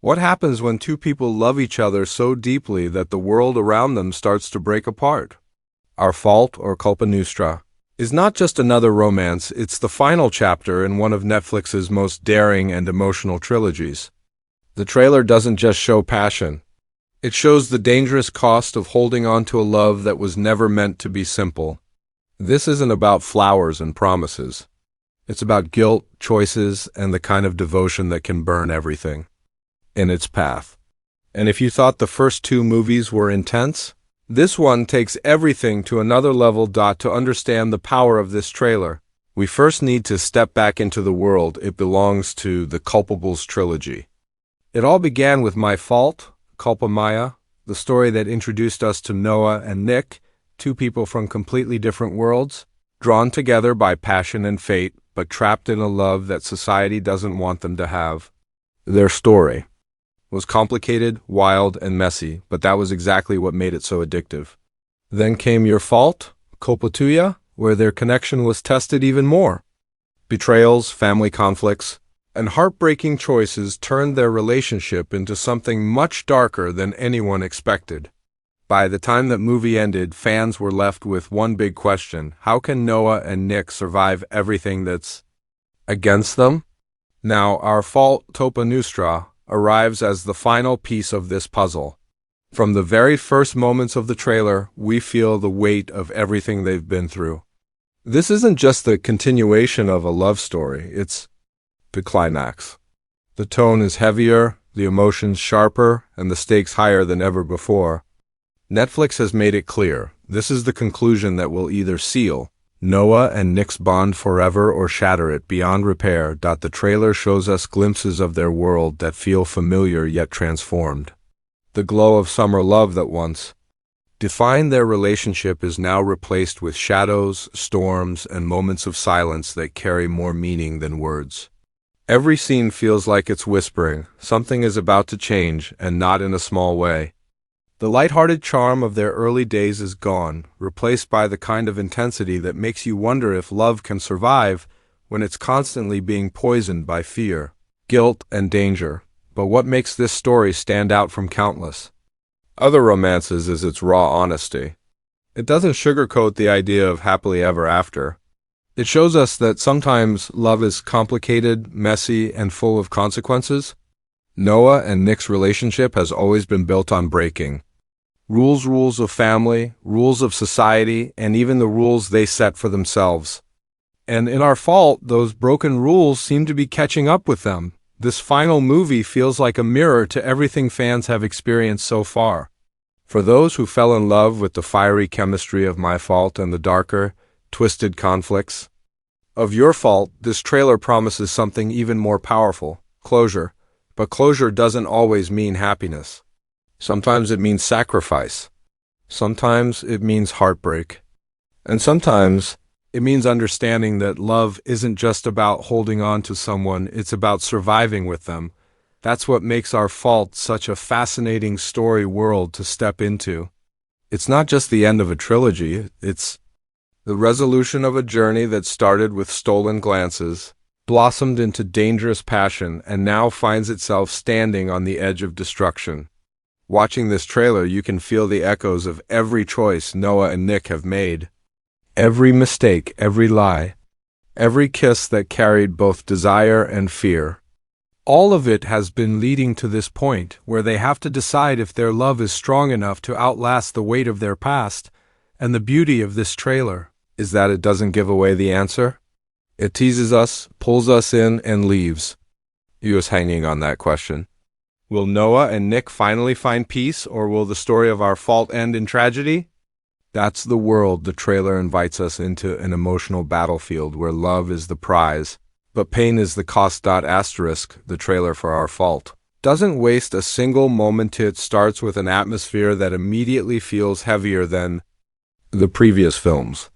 What happens when two people love each other so deeply that the world around them starts to break apart? Our Fault, or Culpa Nuestra, is not just another romance, it's the final chapter in one of Netflix's most daring and emotional trilogies. The trailer doesn't just show passion. It shows the dangerous cost of holding on to a love that was never meant to be simple. This isn't about flowers and promises. It's about guilt, choices, and the kind of devotion that can burn everything in its path. And if you thought the first two movies were intense, this one takes everything to another level. To understand the power of this trailer, we first need to step back into the world it belongs to, the Culpables Trilogy. It all began with My Fault, Culpa Mía, the story that introduced us to Noah and Nick, two people from completely different worlds, drawn together by passion and fate, but trapped in a love that society doesn't want them to have. Their story was complicated, wild, and messy, but that was exactly what made it so addictive. Then came Your Fault, Culpa Tuya, where their connection was tested even more. Betrayals, family conflicts, and heartbreaking choices turned their relationship into something much darker than anyone expected. By the time that movie ended, fans were left with one big question: how can Noah and Nick survive everything that's against them? Now, Our Fault, Culpa Nuestra, arrives as the final piece of this puzzle. From the very first moments of the trailer, we feel the weight of everything they've been through. This isn't just the continuation of a love story, it's the climax. The tone is heavier, the emotions sharper, and the stakes higher than ever before. Netflix has made it clear, this is the conclusion that will either seal Noah and Nick's bond forever or shatter it beyond repair. The trailer shows us glimpses of their world that feel familiar yet transformed. The glow of summer love that once defined their relationship is now replaced with shadows, storms, and moments of silence that carry more meaning than words. Every scene feels like it's whispering, something is about to change, and not in a small way. The lighthearted charm of their early days is gone, replaced by the kind of intensity that makes you wonder if love can survive when it's constantly being poisoned by fear, guilt, and danger. But what makes this story stand out from countless other romances is its raw honesty. It doesn't sugarcoat the idea of happily ever after. It shows us that sometimes love is complicated, messy, and full of consequences. Noah and Nick's relationship has always been built on breaking rules of family, rules of society, and even the rules they set for themselves. And in Our Fault, those broken rules seem to be catching up with them. This final movie feels like a mirror to everything fans have experienced so far. For those who fell in love with the fiery chemistry of My Fault and the darker, twisted conflicts of Your Fault, this trailer promises something even more powerful: closure. But closure doesn't always mean happiness. Sometimes it means sacrifice. Sometimes it means heartbreak. And sometimes it means understanding that love isn't just about holding on to someone, it's about surviving with them. That's what makes Our Fault such a fascinating story world to step into. It's not just the end of a trilogy, it's the resolution of a journey that started with stolen glances, blossomed into dangerous passion, and now finds itself standing on the edge of destruction. Watching this trailer, you can feel the echoes of every choice Noah and Nick have made. Every mistake, every lie, every kiss that carried both desire and fear. All of it has been leading to this point where they have to decide if their love is strong enough to outlast the weight of their past. And the beauty of this trailer is that it doesn't give away the answer. It teases us, pulls us in, and leaves you as hanging on that question. Will Noah and Nick finally find peace, or will the story of Our Fault end in tragedy? That's the world the trailer invites us into, an emotional battlefield where love is the prize, but pain is the cost. The trailer for Our Fault doesn't waste a single moment. It starts with an atmosphere that immediately feels heavier than the previous films.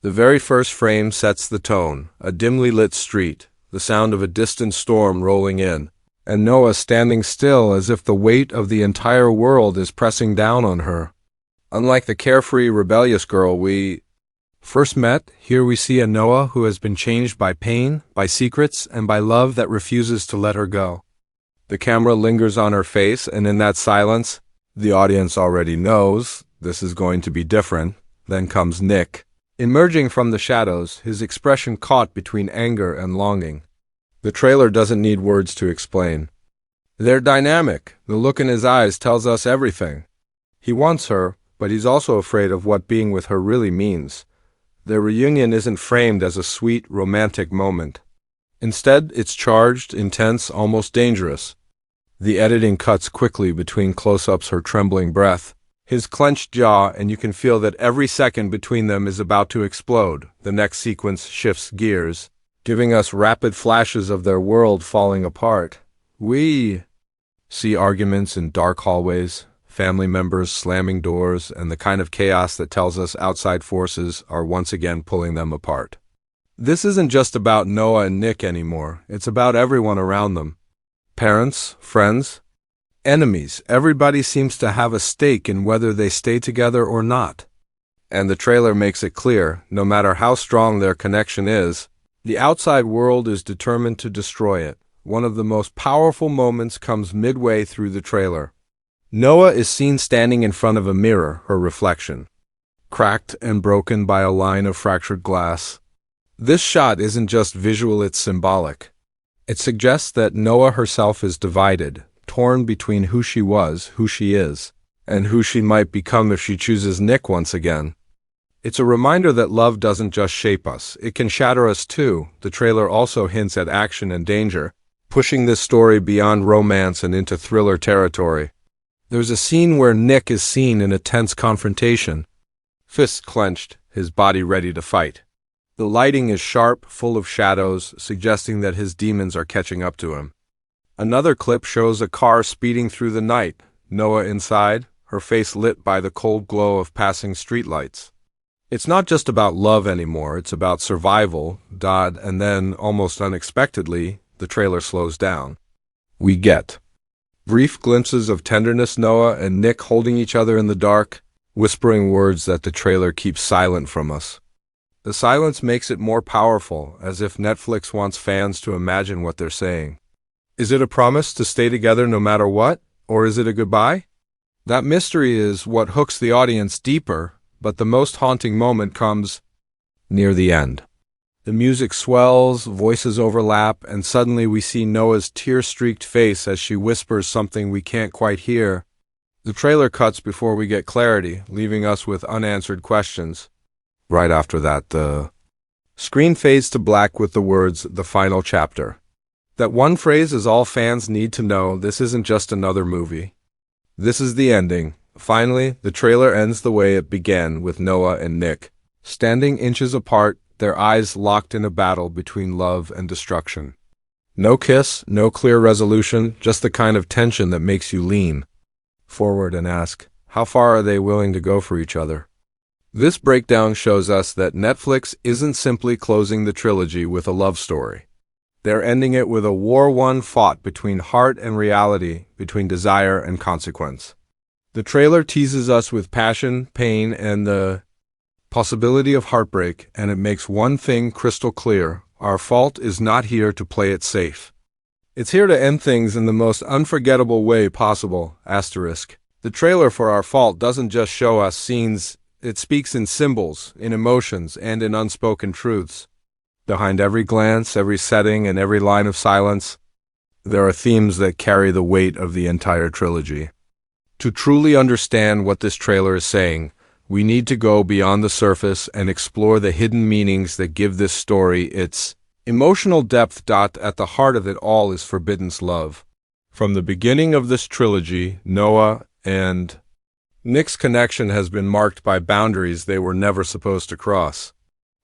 The very first frame sets the tone: a dimly lit street, the sound of a distant storm rolling in, and Noah standing still as if the weight of the entire world is pressing down on her. Unlike the carefree, rebellious girl we first met, here we see a Noah who has been changed by pain, by secrets, and by love that refuses to let her go. The camera lingers on her face, and in that silence, the audience already knows this is going to be different. Then comes Nick, emerging from the shadows, his expression caught between anger and longing. The trailer doesn't need words to explain. They're dynamic. The look in his eyes tells us everything. He wants her, but he's also afraid of what being with her really means. Their reunion isn't framed as a sweet, romantic moment. Instead, it's charged, intense, almost dangerous. The editing cuts quickly between close-ups, her trembling breath, his clenched jaw, and you can feel that every second between them is about to explode. The next sequence shifts gears, giving us rapid flashes of their world falling apart. We see arguments in dark hallways, family members slamming doors, and the kind of chaos that tells us outside forces are once again pulling them apart. This isn't just about Noah and Nick anymore. It's about everyone around them. Parents, friends, enemies. Everybody seems to have a stake in whether they stay together or not. And the trailer makes it clear, no matter how strong their connection is, the outside world is determined to destroy it. One of the most powerful moments comes midway through the trailer. Noah is seen standing in front of a mirror, her reflection, cracked and broken by a line of fractured glass. This shot isn't just visual, it's symbolic. It suggests that Noah herself is divided, torn between who she was, who she is, and who she might become if she chooses Nick once again. It's a reminder that love doesn't just shape us, it can shatter us too. The trailer also hints at action and danger, pushing this story beyond romance and into thriller territory. There's a scene where Nick is seen in a tense confrontation, fists clenched, his body ready to fight. The lighting is sharp, full of shadows, suggesting that his demons are catching up to him. Another clip shows a car speeding through the night, Noah inside, her face lit by the cold glow of passing streetlights. It's not just about love anymore, it's about survival, and then, almost unexpectedly, the trailer slows down. We get brief glimpses of tenderness, Noah and Nick holding each other in the dark, whispering words that the trailer keeps silent from us. The silence makes it more powerful, as if Netflix wants fans to imagine what they're saying. Is it a promise to stay together no matter what, or is it a goodbye? That mystery is what hooks the audience deeper, but the most haunting moment comes near the end. The music swells, voices overlap, and suddenly we see Noah's tear-streaked face as she whispers something we can't quite hear. The trailer cuts before we get clarity, leaving us with unanswered questions. Right after that, the screen fades to black with the words, "The final chapter." That one phrase is all fans need to know. This isn't just another movie. This is the ending. Finally, the trailer ends the way it began, with Noah and Nick standing inches apart, their eyes locked in a battle between love and destruction. No kiss, no clear resolution, just the kind of tension that makes you lean forward and ask, how far are they willing to go for each other? This breakdown shows us that Netflix isn't simply closing the trilogy with a love story. They're ending it with a war fought between heart and reality, between desire and consequence. The trailer teases us with passion, pain, and the possibility of heartbreak, and it makes one thing crystal clear: our fault is not here to play it safe. It's here to end things in the most unforgettable way possible. The trailer for Our Fault doesn't just show us scenes, it speaks in symbols, in emotions, and in unspoken truths. Behind every glance, every setting, and every line of silence, there are themes that carry the weight of the entire trilogy. To truly understand what this trailer is saying, we need to go beyond the surface and explore the hidden meanings that give this story its emotional depth. At the heart of it all is forbidden love. From the beginning of this trilogy, Noah and Nick's connection has been marked by boundaries they were never supposed to cross.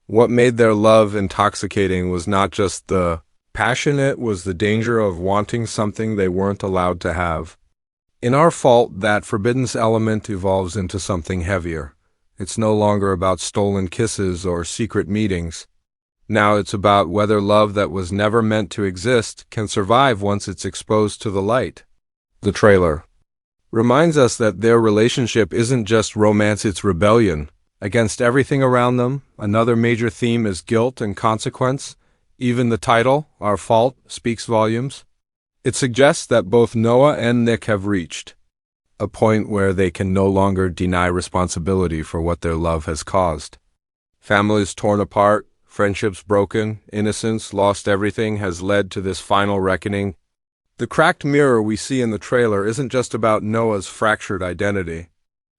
What made their love intoxicating was not just the passion, it was the danger of wanting something they weren't allowed to have. In Our Fault, that forbidden element evolves into something heavier. It's no longer about stolen kisses or secret meetings. Now it's about whether love that was never meant to exist can survive once it's exposed to the light. The trailer reminds us that their relationship isn't just romance, it's rebellion against everything around them. Another major theme is guilt and consequence. Even the title, Our Fault, speaks volumes. It suggests that both Noah and Nick have reached a point where they can no longer deny responsibility for what their love has caused. Families torn apart, friendships broken, innocence lost, everything has led to this final reckoning. The cracked mirror we see in the trailer isn't just about Noah's fractured identity.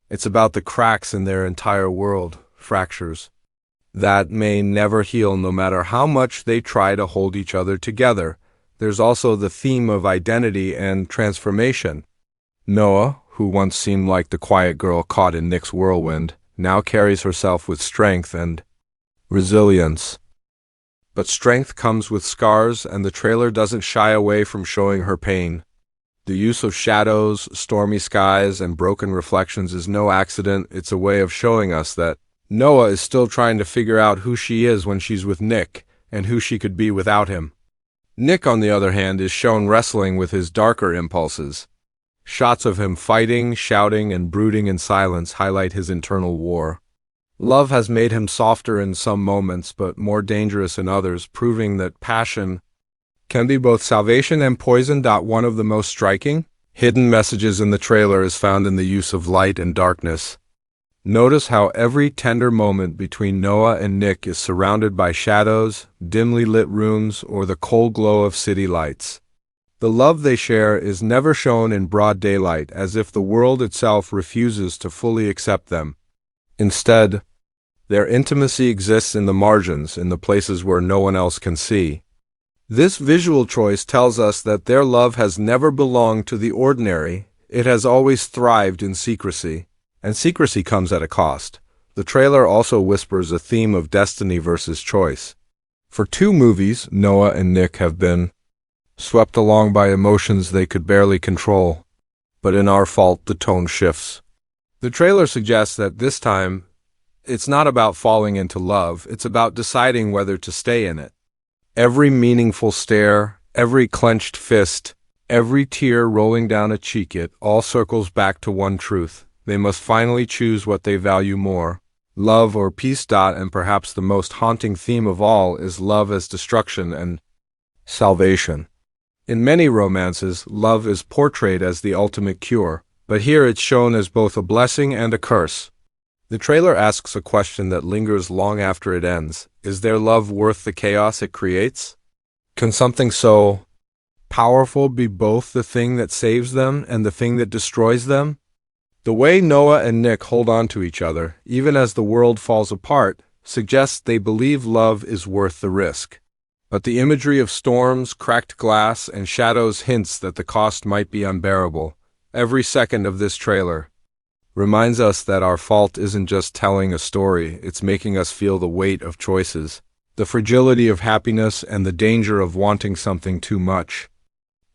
It's about the cracks in their entire world, fractures that may never heal no matter how much they try to hold each other together. There's also the theme of identity and transformation. Noah, who once seemed like the quiet girl caught in Nick's whirlwind, now carries herself with strength and resilience. But strength comes with scars, and the trailer doesn't shy away from showing her pain. The use of shadows, stormy skies, and broken reflections is no accident. It's a way of showing us that Noah is still trying to figure out who she is when she's with Nick, and who she could be without him. Nick, on the other hand, is shown wrestling with his darker impulses. Shots of him fighting, shouting, and brooding in silence highlight his internal war. Love has made him softer in some moments, but more dangerous in others, proving that passion can be both salvation and poison. One of the most striking hidden messages in the trailer is found in the use of light and darkness. Notice how every tender moment between Noah and Nick is surrounded by shadows, dimly lit rooms, or the cold glow of city lights. The love they share is never shown in broad daylight, as if the world itself refuses to fully accept them. Instead, their intimacy exists in the margins, in the places where no one else can see. This visual choice tells us that their love has never belonged to the ordinary. It has always thrived in secrecy. And secrecy comes at a cost. The trailer also whispers a theme of destiny versus choice. For 2 movies, Noah and Nick have been swept along by emotions they could barely control. But in Our Fault, the tone shifts. The trailer suggests that this time, it's not about falling into love, it's about deciding whether to stay in it. Every meaningful stare, every clenched fist, every tear rolling down a cheek, it all circles back to one truth. They must finally choose what they value more, love or peace. And perhaps the most haunting theme of all is love as destruction and salvation. In many romances, love is portrayed as the ultimate cure, but here it's shown as both a blessing and a curse. The trailer asks a question that lingers long after it ends. Is their love worth the chaos it creates? Can something so powerful be both the thing that saves them and the thing that destroys them? The way Noah and Nick hold on to each other, even as the world falls apart, suggests they believe love is worth the risk. But the imagery of storms, cracked glass, and shadows hints that the cost might be unbearable. Every second of this trailer reminds us that Our Fault isn't just telling a story, it's making us feel the weight of choices, the fragility of happiness, and the danger of wanting something too much.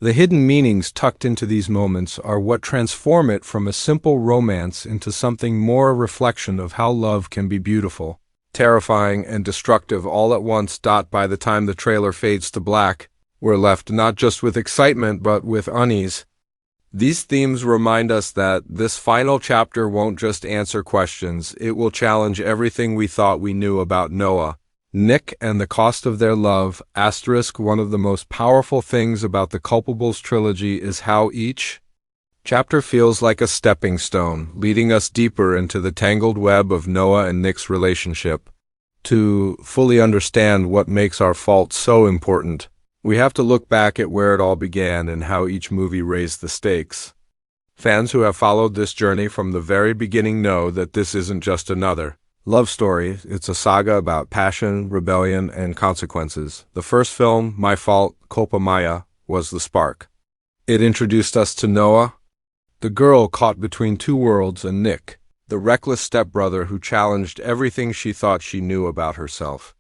The hidden meanings tucked into these moments are what transform it from a simple romance into something more, a reflection of how love can be beautiful, terrifying, and destructive all at once. By the time the trailer fades to black, we're left not just with excitement but with unease. These themes remind us that this final chapter won't just answer questions, it will challenge everything we thought we knew about Noah, Nick, and the cost of their love. One of the most powerful things about the Culpables trilogy is how each chapter feels like a stepping stone, leading us deeper into the tangled web of Noah and Nick's relationship. To fully understand what makes Our Fault so important, we have to look back at where it all began and how each movie raised the stakes. Fans who have followed this journey from the very beginning know that this isn't just another love story, it's a saga about passion, rebellion, and consequences. The first film, My Fault, Culpa Mía, was the spark. It introduced us to Noah, the girl caught between 2 worlds, and Nick, the reckless stepbrother who challenged everything she thought she knew about herself.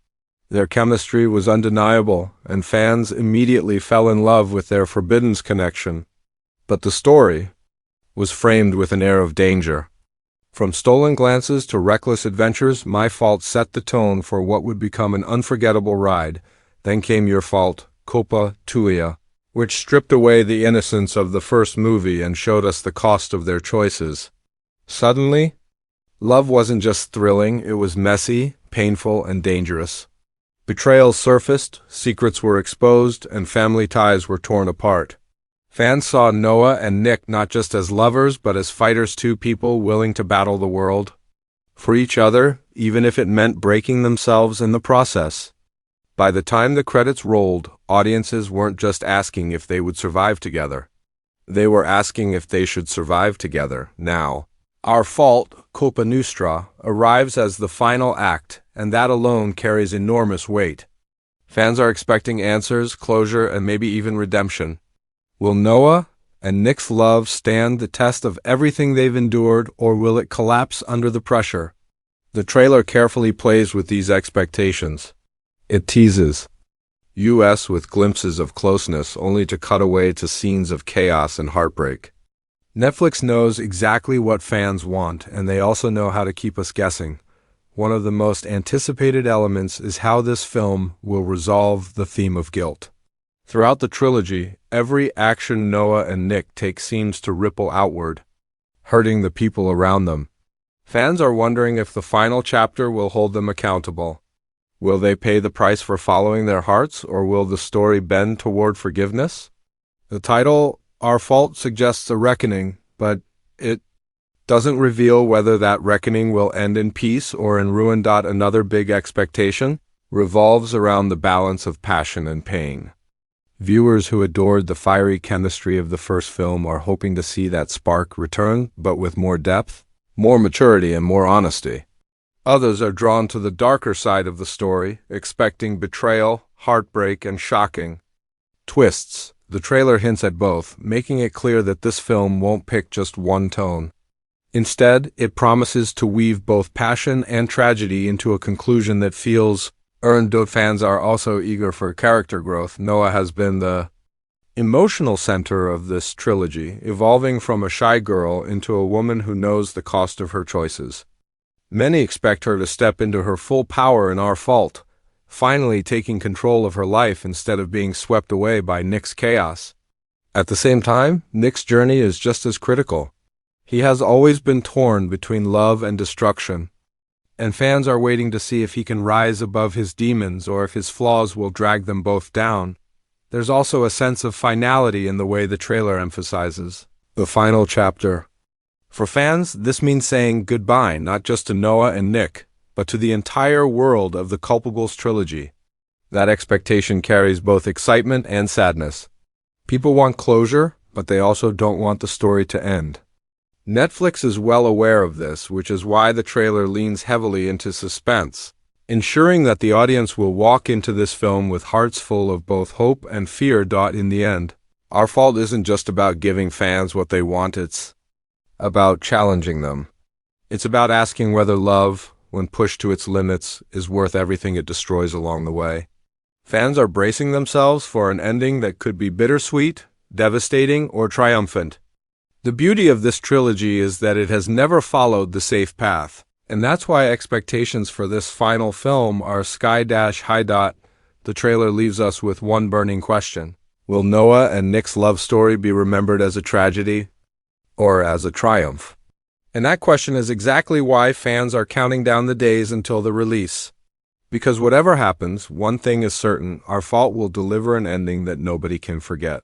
Their chemistry was undeniable, and fans immediately fell in love with their forbidden connection. But the story was framed with an air of danger. From stolen glances to reckless adventures, My Fault set the tone for what would become an unforgettable ride. Then came Your Fault, Culpa Tuya, which stripped away the innocence of the first movie and showed us the cost of their choices. Suddenly, love wasn't just thrilling, it was messy, painful, and dangerous. Betrayals surfaced, secrets were exposed, and family ties were torn apart. Fans saw Noah and Nick not just as lovers but as fighters, two people willing to battle the world for each other, even if it meant breaking themselves in the process. By the time the credits rolled, audiences weren't just asking if they would survive together. They were asking if they should survive together now. Our Fault, Culpa Nuestra, arrives as the final act, and that alone carries enormous weight. Fans are expecting answers, closure, and maybe even redemption. Will Noah and Nick's love stand the test of everything they've endured, or will it collapse under the pressure? The trailer carefully plays with these expectations. It teases us with glimpses of closeness, only to cut away to scenes of chaos and heartbreak. Netflix knows exactly what fans want, and they also know how to keep us guessing. One of the most anticipated elements is how this film will resolve the theme of guilt. Throughout the trilogy, every action Noah and Nick take seems to ripple outward, hurting the people around them. Fans are wondering if the final chapter will hold them accountable. Will they pay the price for following their hearts, or will the story bend toward forgiveness? The title, Our Fault, suggests a reckoning, but it doesn't reveal whether that reckoning will end in peace or in ruin. Another big expectation revolves around the balance of passion and pain. Viewers who adored the fiery chemistry of the first film are hoping to see that spark return, but with more depth, more maturity, and more honesty. Others are drawn to the darker side of the story, expecting betrayal, heartbreak, and shocking twists. The trailer hints at both, making it clear that this film won't pick just one tone. Instead, it promises to weave both passion and tragedy into a conclusion that feels earned. Fans are also eager for character growth. Noah has been the emotional center of this trilogy, evolving from a shy girl into a woman who knows the cost of her choices. Many expect her to step into her full power in Our Fault, finally taking control of her life instead of being swept away by Nick's chaos. At the same time, Nick's journey is just as critical. He has always been torn between love and destruction, and fans are waiting to see if he can rise above his demons or if his flaws will drag them both down. There's also a sense of finality in the way the trailer emphasizes the final chapter. For fans, this means saying goodbye not just to Noah and Nick, but to the entire world of the Culpables Trilogy. That expectation carries both excitement and sadness. People want closure, but they also don't want the story to end. Netflix is well aware of this, which is why the trailer leans heavily into suspense, ensuring that the audience will walk into this film with hearts full of both hope and fear. In the end, Our Fault isn't just about giving fans what they want, it's about challenging them. It's about asking whether love, when pushed to its limits, is worth everything it destroys along the way. Fans are bracing themselves for an ending that could be bittersweet, devastating, or triumphant. The beauty of this trilogy is that it has never followed the safe path, and that's why expectations for this final film are sky-high. The trailer leaves us with one burning question. Will Noah and Nick's love story be remembered as a tragedy or as a triumph? And that question is exactly why fans are counting down the days until the release. Because whatever happens, one thing is certain: Our Fault will deliver an ending that nobody can forget.